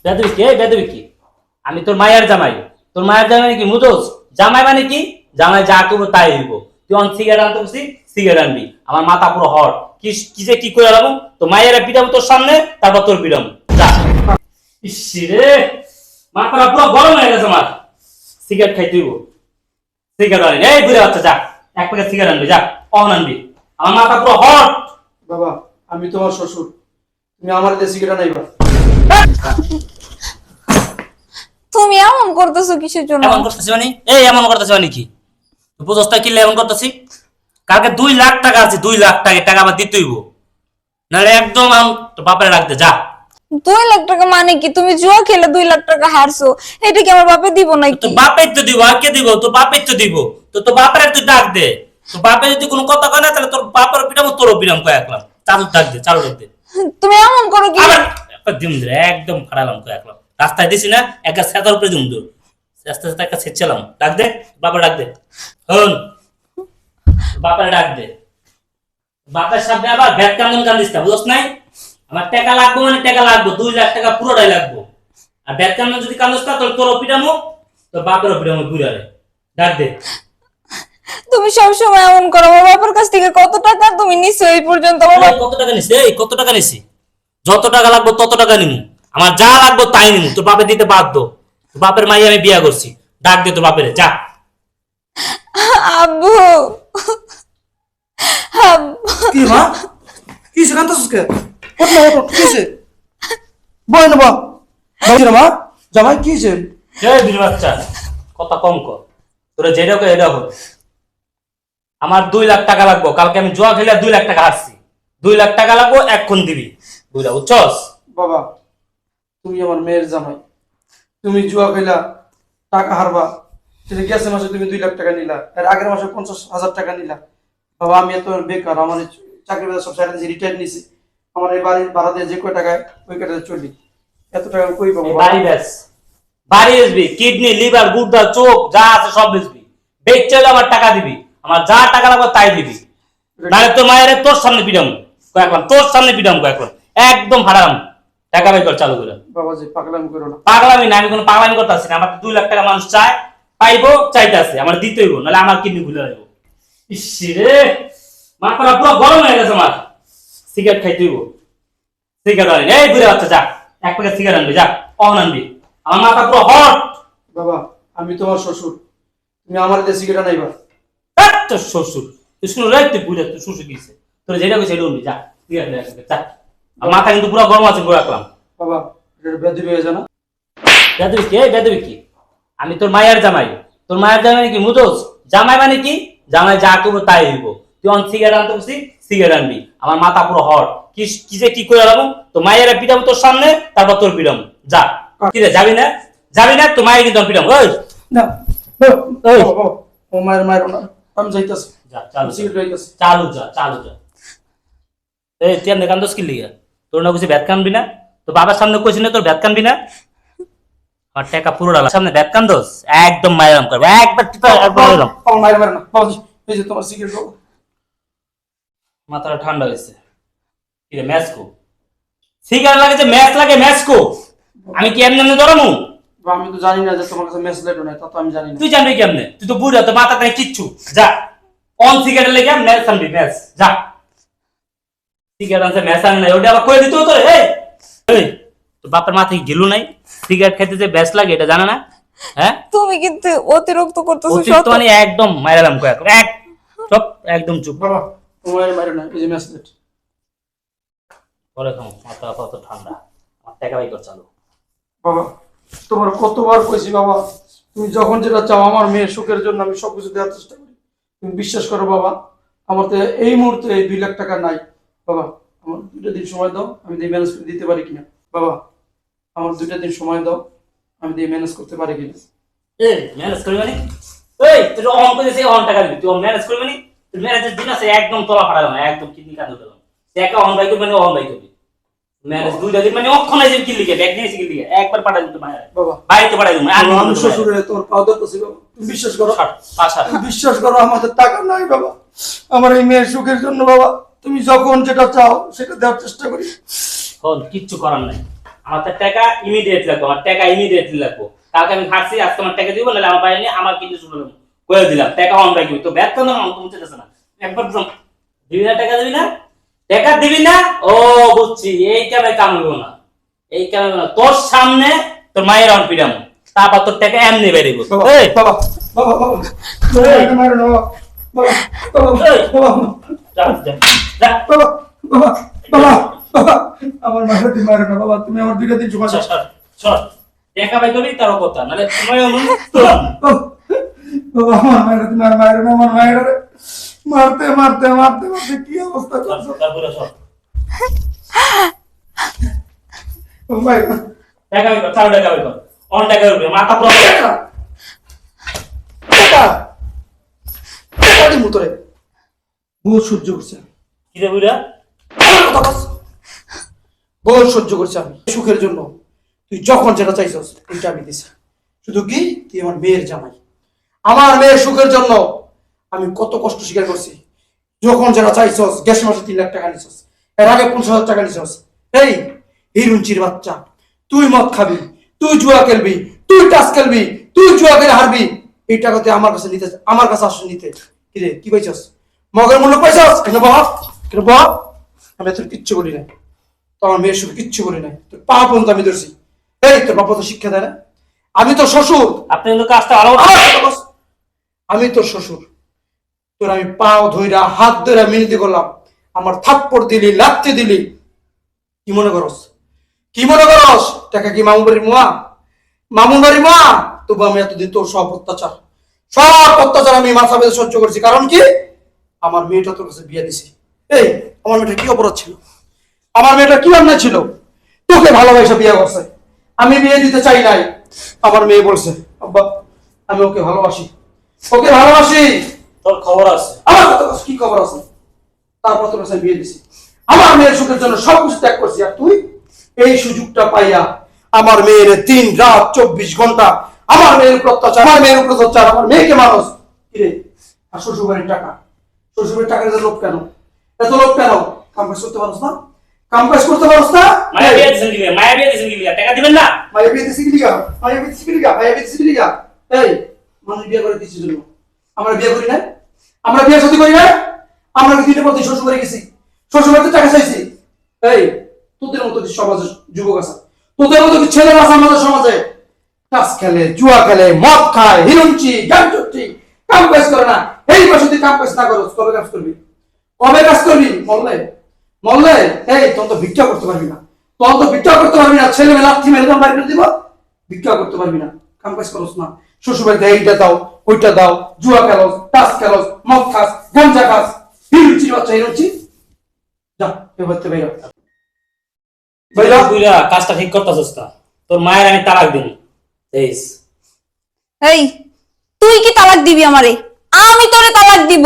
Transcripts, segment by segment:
বেদবি কি? এই বেদবি কি? আমি তোর মায়ের জামাই। তোর মায়ের জামাই মানে কি মুদোস? জামাই মানে কি? জামাই যা করবো তাই দিব। তুই অন সিগারেট আনতে বলছি, সিগারেট আনবি। আমার মাথা পুরো হট। কি যে কি করে রাখবো? তো মায়ের পিটাবো তোর সামনে, তারপর তোর পিটাবো। যা। ইসি রে, মাথাটা পুরো গরম হয়ে গেছে আমার। সিগারেট খাইতে হইব। সিগারেট আনি। এই ঘুরে বাচ্চা যা। এক প্যাকেট সিগারেট আনবি, যা। অন আনবি। আমার মাথা পুরো হট। বাবা আমি তোমার শ্বশুর, তুমি আমার দিয়ে সিগারেট আনাইবা? তুমি এমন করতেছো কিসের জন্য? এমন করতেছি মানে? এই এমন করতেছি মানে কি? উপযস্তা কিনলে এমন করতেছি? কালকে 2 লাখ টাকা আছে, 2 লাখ টাকা। টাকা আবার দিতে হইব, নাহলে একদম তোর বাপরে রাখতে যা। 2 লাখ টাকা মানে কি? তুমি জুয়া খেলে 2 লাখ টাকা হারছো, এটা কি আমার বাপে দিব নাকি? তোর বাপের তো দিব, আর কে দিব? তোর বাপের তো দিব। তোর বাপের তুই ডাক দে। তোর বাপে যদি কোনো কথা কয় না, তাহলে তোর বাপের পিটামো, তোরও পিটাম কয়েকলাম। চালু ডাক দে, চালু ডাক দে। তুমি এমন করো কি? আবার একটা দিম দে, একদম খাড়ালাম কয়েকলাম। রাস্তায় দিছি না, একটা সেতার উপরে দিম দূর। আস্তে আস্তে একটা ছেড়ছিলাম। ডাক দে, বাপের ডাক দে। হন, বাপের ডাক দে। বাপের সামনে আবার ব্যাগ কান্দন কান্দিস না, বুঝছ নাই? আমার টাকা লাগবে মানে টাকা লাগবে, 2 লাখ টাকা পুরোটাই লাগবে। আর ব্যাগ কান্দন যদি কান্দিস না, তোর তোরও পিটামো, তোর বাপেরও পিটামো ঘুরারে। ডাক দে। তুমি সব সময় এমন করো। আমার বাবার কাছ থেকে কত টাকা তুমি নিছো এই পর্যন্ত? আমার এই কত টাকা নিছি? এই কত টাকা নিছি? যত টাকা লাগবে তত টাকা নিমু। আমার যা লাগবে তাই নিমু। তোর বাপে দিতে বাধ্য। তোর বাপের মাই আমি বিয়া করছি। ডাক দে তোর বাপেরে, যা। আব্বু, আব্বু, কি মা? কি কান্দছিস কে? ওঠ না, ওঠ, কিছে? বয় না বা। বয় না মা। জামাই কিছে? এই বিল বাচ্চা, কথা কম কর। তোরা যেটা কর এটা হল। আমার 2 লাখ টাকা লাগবে। কালকে আমি জুয়া খেলে 2 লাখ টাকা হারছি। 2 লাখ টাকা লাগবে, এক্ষণ দিবি। বুঝলা, বুঝছস? বাবা তুমি আমার মেয়ের জামাই, তুমি জুয়া খেলা টাকা হারবা, সেটা গেছে মাসে তুমি 2 লাখ টাকা নিলা, এর আগের মাসে 50,000 টাকা নিলা। বাবা আমি এত বেকার, আমার এই চাকরি বাজার সব সাইড রিটায়ার নিছি, আমার এই বাড়ির ভাড়া দিয়ে যে কয় টাকায় ওই কয়টাতে চলি, এত টাকা কই পাবো? এই বাড়ি বেচ। বাড়ি বেচবি, কিডনি, লিভার, গুর্দা, চোখ যা আছে সব বেচবি। বেচতে হলে আমার টাকা দিবি। আমার যা টাকা লাগবে তাই দিবি। নাহলে তোর মায়ের তোর সামনে পিটাম কয়েকলাম, তোর সামনে পিটাম কয়েকলাম, একদম হারাম। টাকা বের কর চালু করে। বাবাজি পাগলামি করো না। পাগলামি না, আমি কোনো পাগলামি করতে আসছি না। আমার 2 লাখ টাকা মানুষ চায়, পাইবো, চাইতে আছে, আমার দিতে হইব, নাহলে আমার কিডনি ভুলে যাবো। ইসি রে, মাথাটা পুরো গরম হয়ে গেছে আমার। সিগারেট খাইতে হইব। সিগারেট আনি। এই ঘুরে বাচ্চা যা। এক প্যাকেট সিগারেট আনবি, যা। অন আনবি। আমার মাথা পুরো হট। বাবা আমি তোমার শ্বশুর, তুমি আমার দিয়ে সিগারেট আনাইবা? তোর শ্বশুর, তুই শুনো রে, তুই বুঝে তুই শ্বশুর দিচ্ছে। তোর যেটা কইছে সেটা আনবি, যা। সিগারেট নিয়ে আসবি, যা। আমার মাথা কিন্তু পুরো গরম আছে, পুরো রাখলাম। বাবা এটা বেদবি হয়ে যায় না? বেদবি কি? এই বেদবি কি? আমি তোর মায়ের জামাই। তোর মায়ের জামাই মানে কি মুদোস? জামাই মানে কি? জামাই যা করবো তাই দিব। তুই অন সিগারেট আনতে বলছি, সিগারেট আনবি। আমার মাথা পুরো হট। কি যে কি করে রাখবো? তো মায়ের পিটাবো তোর সামনে, তারপর তোর পিটাবো। যা। কি রে, যাবি না? যাবি না? তো মায়ের কিন্তু পিটাবো। ওই না বাবা, ওই। বাবা, ও মায়ের মায়ের না, আমি যাইতাছি। যা, চালু যা। সিগারেট যাইতাছি। চালু যা, চালু যা। এই তুই এমনি কান্দোস কি লিগা? তোর না কিছু ব্যাট কানবি না? তো বাবার সামনে কইছি না তোর ব্যাট কানবি না? আমার টাকা পুরো ডালা সামনে ব্যাট কান্দোস, একদম মাইরাম করবে। একবার টিপা একবার মাইরাম। বাবা মায়ের মায়ের না, বাবাজি এই যে তোমার সিগারেট। বাবা মাথাটা ঠান্ডা হয়েছে। কি রে, ম্যাসকো? সিগারেট লাগে যে ম্যাচ লাগে, ম্যাসকো? আমি কি এমনি এমনি ধরমু? বাবা, আমি তো জানি না যে তোমার কাছে মেসলেট নাই, তা তো আমি জানি না। তুই জানবি কেমনে? তুই তো বুড়া, তো মাথা নাই কিচ্ছু। যা, অন সিগারেট লেগে ম্যাচ আনবি, ম্যাচ। যা। সিগারেট আনছে, ম্যাচ আন নাই, ওটা আবার কয়ে দিতে হতো রে। এই তোর বাপের মাথায় গেলু নাই? সিগারেট খেতে যে ব্যাস লাগে এটা জানা না? হ্যাঁ, তুমি কিন্তু অতিরিক্ত করতেছো। অতিরিক্ত মানে একদম মাইরালাম কয়েক। এক চুপ, একদম চুপ। বাবা ও মায়ের মায়ের না, এই যে মেসলেট। পরে খাও, মাথা কত ঠান্ডা। আমার টাকা বাই কর চালু। বাবা তোমার কতবার কইছি বাবা, তুমি যখন যেটা চাও আমার মেয়ের সুখের জন্য আমি সবকিছু দেওয়ার চেষ্টা করি, তুমি বিশ্বাস করো বাবা। আমার তো এই মুহূর্তে এই 2 লাখ টাকা নাই বাবা, আমার 2টা দিন সময় দাও, আমি দিয়ে ম্যানেজ করে দিতে পারি কিনা। বাবা আমার 2টা দিন সময় দাও, আমি দিয়ে ম্যানেজ করতে পারি কিনা। এই ম্যানেজ করবি মানে? এই তুই অন করে সেই অন টাকা দিবি, তুই ম্যানেজ করবি মানে? তুই ম্যানেজের দিন আছে, একদম তোলা ফাড়ালাম, একদম কিডনি কাঁদে দিলাম। সে একা অন বাই করবি মানে অন বাই করবি। ম্যানেজ 2টা দিন মানে অক্ষণ আছে কি লিখে ব্যাগ নিয়েছি কি লিখে একবার পাঠাই দিতে মায়ের বাবা বাড়িতে পাঠাই দিবি। আর আমি শ্বশুরে তোমার পাও ধরতেছি বাবা, তুমি বিশ্বাস করো। পাশা তুমি বিশ্বাস করো, আমাদের টাকা নাই বাবা, আমার এই মেয়ের সুখের জন্য বাবা তুমি যখন যেটা চাও সেটা দেওয়ার চেষ্টা করি। হল কিচ্ছু করার নাই। আমার তো টাকা ইমিডিয়েট লাগবে, আমার টাকা ইমিডিয়েটলি লাগবে। কালকে আমি খাচ্ছি, আজকে আমার টাকা দিব, নাহলে আমার বাইরে নিয়ে আমার কিন্তু শুরু করে দিলাম, টাকা অন রাখবি। তো ব্যর্থ না আমার তুমি চেতেছে না, একবার দিবি না, টাকা দিবি না, টাকা দিবি না। ও বুঝছি, এই কামে কামড়বো না, এই কামে না। তোর সামনে তোর মায়ের অন পিরাম, তারপর তোর টাকা এমনি বেরিয়ে বাবা এই বাবা বাবা বাবা আমাকে মারো না বাবা বাবা বাবা বাবা যা যা যা। বাবা বাবা বাবা বাবা আমার মাথা দিয়ে মারো না বাবা, তুমি আমার 2 দিন সময় সর, সর, সর। টাকা বাই করবি তারও কথা, নাহলে তোমার বাবা আমার মায়ের তুমি আর মারো না, আমার মায়ের মারতে মারতে মারতে মারতে কি অবস্থা করছো তারপরে সব ও মাই গড টাকা বাই কর, চার টাকা বাই কর, অন টাকা উঠবে, মাথা পুরো মুতরে বহু সহ্য করছে কি রে বুড়া? বহু সহ্য করছে আমি সুখের জন্য। তুই যখন যেটা চাইছস এটা আমি দিছি, শুধু কি তুই আমার মেয়ের জামাই, আমার মেয়ের সুখের জন্য আমি কত কষ্ট স্বীকার করছি। যখন যেটা চাইছস, গ্যাস মাসে 3 লাখ টাকা নিছস, এর আগে 50,000 টাকা নিছস। এই হিরুঞ্চির বাচ্চা, তুই মদ খাবি, তুই জুয়া খেলবি, তুই টাস খেলবি, তুই জুয়া খেলে হারবি, এই টাকা তুই আমার কাছে নিতে, আমার কাছে আসে নিতে। কি রে কি পাইছস? মগের মূল্য পাইছস? কেন বাপ কেন বাপ? আমি তোর কিচ্ছু বলি নাই, তো আমার মেয়ের সুখে কিচ্ছু বলি নাই, তোর পা পর্যন্ত আমি ধরছি। এই তোর বাবা তো শিক্ষা দেয় না? আমি তো শ্বশুর, আপনি কিন্তু কাজটা ভালো আমি তোর শ্বশুর, তোর আমি পাও ধইরা হাত ধইরা মিনতি করলাম, আমার থাপ্পড় দিলি, লাত্তি দিলি, কি মনে করস? কি মনে করস? টাকা কি মামুন বাড়ির মোয়া? মামুন বাড়ির মোয়া? তবু আমি এতদিন তোর সব অত্যাচার আমি মাথা বেঁধে সহ্য করছি। কারণ কি? আমার মেয়েটা তোর কাছে বিয়ে দিছি। এই আমার মেয়েটা কি অপরাধ ছিল? আমার মেয়েটা কি অন্যায় ছিল? তোকে ভালোবাসা বিয়ে করছে, আমি বিয়ে দিতে চাই নাই। আমার মেয়ে বলছে আব্বা আমি ওকে ভালোবাসি, ওকে ভালোবাসি। তোর খবর আছে? আমার কাছে কি খবর আছে? তারপর তোর কাছে বিয়ে দিছি, আমার মেয়ের সুখের জন্য সবকিছু ত্যাগ করছি। আর তুই এই সুযোগটা পাইয়া আমার মেয়ের 3 রাত 24 ঘন্টা আমার মেয়ের উপর অত্যাচার, আমার মেয়ের উপর অত্যাচার, আমার মেয়েকে মানুষ কিরে। আর শ্বশুরবাড়ির টাকা, শ্বশুরবাড়ির টাকার এত লোভ কেন? এত লোভ কেন? কাম কাজ করতে পারছ না? কাম কাজ করতে পারছ না? মায়া বিয়ে দিছেন কি? মায়া বিয়ে দিছেন কি? টাকা দিবেন না? মায়া বিয়ে দিছি কি লিগা? মায়া বিয়ে দিছি কি লিগা? মায়া বিয়ে দিছি কি লিগা? এই মানুষ বিয়ে করে দিছিস জন্য, আমরা বিয়ে করি না? আমরা বিয়ে শাদী করি না? আমরা কি দিনের পর দিন শ্বশুর বাড়ি গেছি, শ্বশুর বাড়িতে টাকা চাইছি? এই তোদের মতো কি সমাজে যুবক আছে, তোদের মতো কি ছেলেরা আছে আমাদের সমাজে? টাস খেলে, জুয়া খেলে, মদ খায়, হিরুঞ্চি গান চুট্টি, কাম কাজ করে না। এই বছর তুই কাম কাজ না করো, কবে কাজ করবি? কবে কাজ করবি? মরলে মরলে এই তখন তো ভিক্ষা করতে পারবি না, তখন তো ভিক্ষা করতে পারবি না। ছেলে মেয়ে লাঠি মেরে বাড়ি করে দিব, ভিক্ষা করতে পারবি না, কাম কাজ করস না। শ্বশুর বাড়িতে এইটা দাও, ওইটা দাও, জুয়া খেলোস, টাস খেলোস, মদ খাস, গাঞ্জা খাস, হিরুচি বাচ্চা হিরুচি। যা এবার তো বেরো বেরো। বুইরা কাজটা ঠিক করতেছস না, তোর মায়ের আমি তালাক দিন। এইস এই তুই কি তালাক দিবি আমারে? আমি তোরে তালাক দিব,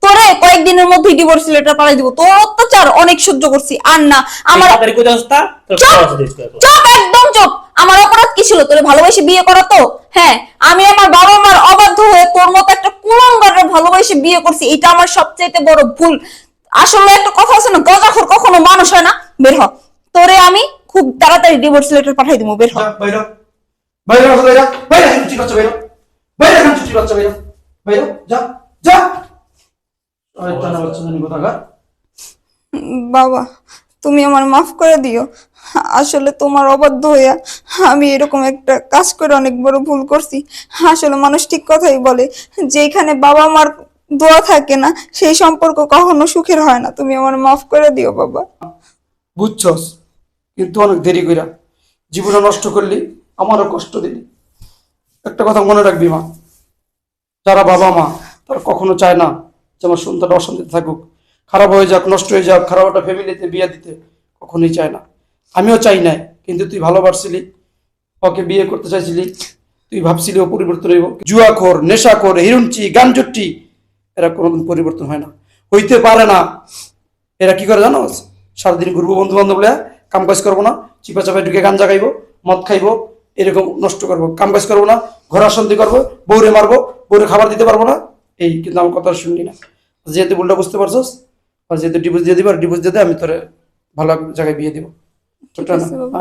তোরে কয়েকদিনের মধ্যে ডিভোর্স লেটার পাঠাই দিব। তোর অত্যাচার অনেক সহ্য করছি, আর না আমার তাড়াতাড়ি কই দস্তা তোর চুপ! খবর আছে? চুপ, একদম চুপ। আমার অপরাধ কি ছিল তোরে ভালোবেসে বিয়ে করা? তো হ্যাঁ, আমি আমার বাবা মার অবাধ্য হয়ে তোর মতো একটা কুলাঙ্গারে ভালোবেসে বিয়ে করছি, এটা আমার সবচেয়ে বড় ভুল। আসলে একটা কথা আছে না, গজাখোর কখনো মানুষ হয় না। বের হ, তোরে আমি খুব তাড়াতাড়ি ডিভোর্স লেটার পাঠাই দিব। বের হ। যা বেরো বেরো বেরো বেরো, হিরুচি বাচ্চা বেরো বেরো, হিরুচি বাচ্চা বেরো বেরো, যা যা। ওই টানা বাচ্চা জানি কোথাকার। বাবা তুমি আমার মাফ করে দিও, আসলে তোমার অবাধ্য হইয়া আমি এরকম একটা কাজ করে অনেক বড় ভুল করছি। আসলে মানুষ ঠিক কথাই বলে, যেখানে বাবা মার দোয়া থাকে না সেই সম্পর্ক কখনো সুখের হয় না। তুমি আমার মাফ করে দিও বাবা। বুঝছস, কিন্তু অনেক দেরি কইরা জীবনটা নষ্ট করলি, আমারও কষ্ট দিলি। একটা কথা মনে রাখবি মা, যারা বাবা মা তারা কখনো চায় না যে আমার সন্তানটা অশান্তিতে থাকুক, খারাপ হয়ে যাক, নষ্ট হয়ে যাক, খারাপ একটা ফ্যামিলিতে বিয়ে দিতে কখনোই চায় না। আমিও চাই নাই, কিন্তু তুই ভালোবাসছিলি, ওকে বিয়ে করতে চাইছিলি, তুই ভাবছিলি ও পরিবর্তন হইব। জুয়াখোর, নেশাখোর, হিরুঞ্চি, গানজট্টি, এরা কোনোদিন পরিবর্তন হয় না, হইতে পারে না। এরা কি করে জানো? সারাদিন ঘুরবো বন্ধু বান্ধব লয়া, কাম কাজ করবো না, চিপা চাপায় ঢুকে গাঞ্জা খাইবো, মদ খাইবো, এরকম নষ্ট করবো, কাম কাজ করবো না, ঘর অশান্তি করবো, বউরে মারবো, বউরে খাবার দিতে পারবো না। এই কিন্তু আমার কথা শুনলি না। যেহেতু ভুলটা বুঝতে পারছস, আর যেহেতু ডিভোর্স দিয়ে দিবো, আর ডিভোর্স দিয়ে দে, আমি তোরে ভালো জায়গায় বিয়ে দিব। ঠিক আছে বাবা।